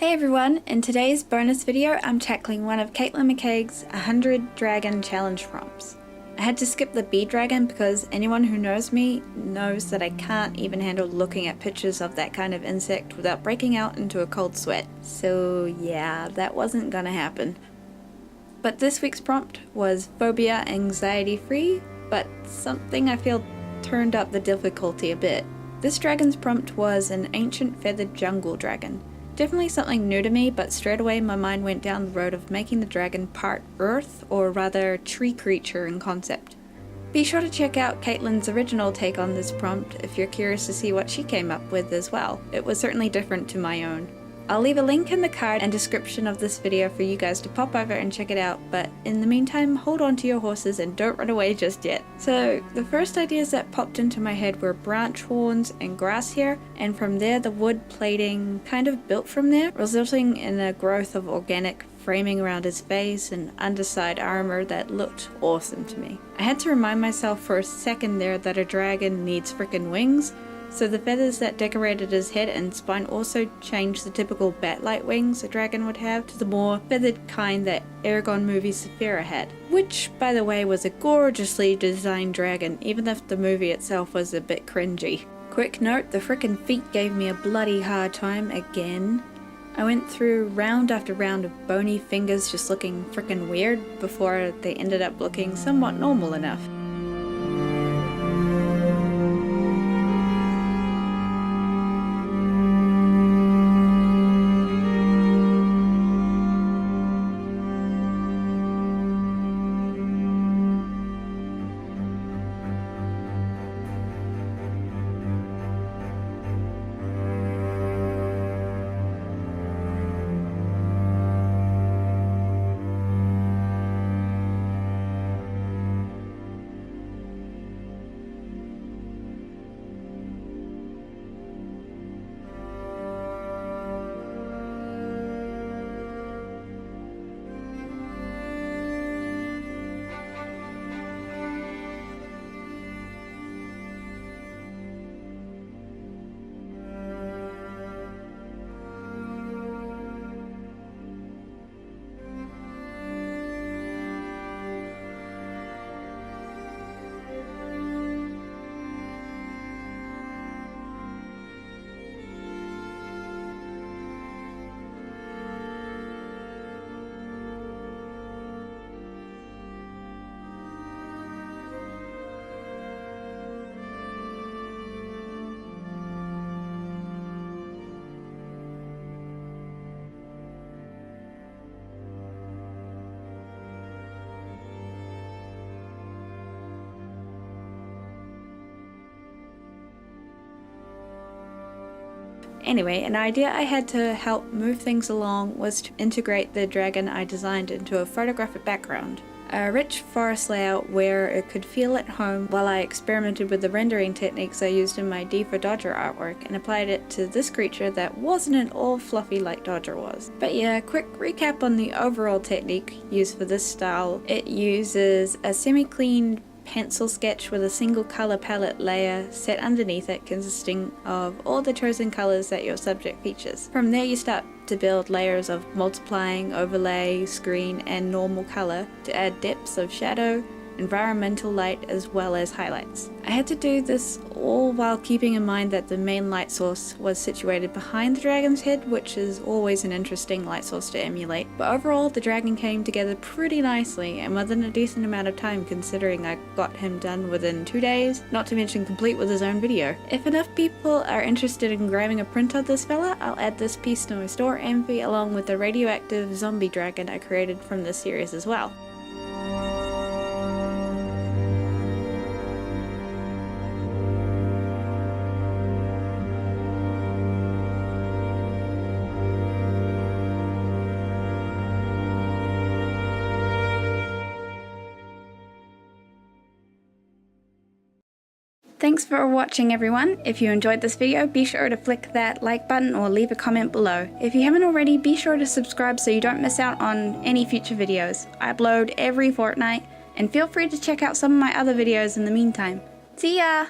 Hey everyone, in today's bonus video I'm tackling one of Katelyn McCaigue's 100 Dragon Challenge prompts. I had to skip the bee dragon because anyone who knows me knows that I can't even handle looking at pictures of that kind of insect without breaking out into a cold sweat. So yeah, that wasn't gonna happen. But this week's prompt was phobia anxiety free, but something I feel turned up the difficulty a bit. This dragon's prompt was an ancient feathered jungle dragon. Definitely something new to me, but straight away my mind went down the road of making the dragon part earth, or rather tree creature in concept. Be sure to check out Katelyn's original take on this prompt if you're curious to see what she came up with as well. It was certainly different to my own. I'll leave a link in the card and description of this video for you guys to pop over and check it out, but in the meantime, hold on to your horses and don't run away just yet. So the first ideas that popped into my head were branch horns and grass hair, and from there the wood plating kind of built from there, resulting in a growth of organic framing around his face and underside armor that looked awesome to me. I had to remind myself for a second there that a dragon needs frickin' wings, so the feathers that decorated his head and spine also changed the typical bat-like wings a dragon would have to the more feathered kind that Aragon movie Saphira had. Which, by the way, was a gorgeously designed dragon, even if the movie itself was a bit cringy. Quick note, the frickin' feet gave me a bloody hard time again. I went through round after round of bony fingers just looking frickin' weird before they ended up looking somewhat normal enough. Anyway, an idea I had to help move things along was to integrate the dragon I designed into a photographic background. A rich forest layout where it could feel at home while I experimented with the rendering techniques I used in my D for Dodger artwork and applied it to this creature that wasn't at all fluffy like Dodger was. But yeah, quick recap on the overall technique used for this style. It uses a semi-clean pencil sketch with a single color palette layer set underneath it consisting of all the chosen colors that your subject features. From there you start to build layers of multiplying, overlay, screen, and normal color to add depths of shadow, environmental light, as well as highlights. I had to do this all while keeping in mind that the main light source was situated behind the dragon's head, which is always an interesting light source to emulate. But overall, the dragon came together pretty nicely and within a decent amount of time considering I got him done within 2 days, not to mention complete with his own video. If enough people are interested in grabbing a print of this fella, I'll add this piece to my store envy along with the radioactive zombie dragon I created from this series as well. Thanks for watching everyone. If you enjoyed this video, be sure to flick that like button or leave a comment below. If you haven't already, be sure to subscribe so you don't miss out on any future videos. I upload every fortnight, and feel free to check out some of my other videos in the meantime. See ya!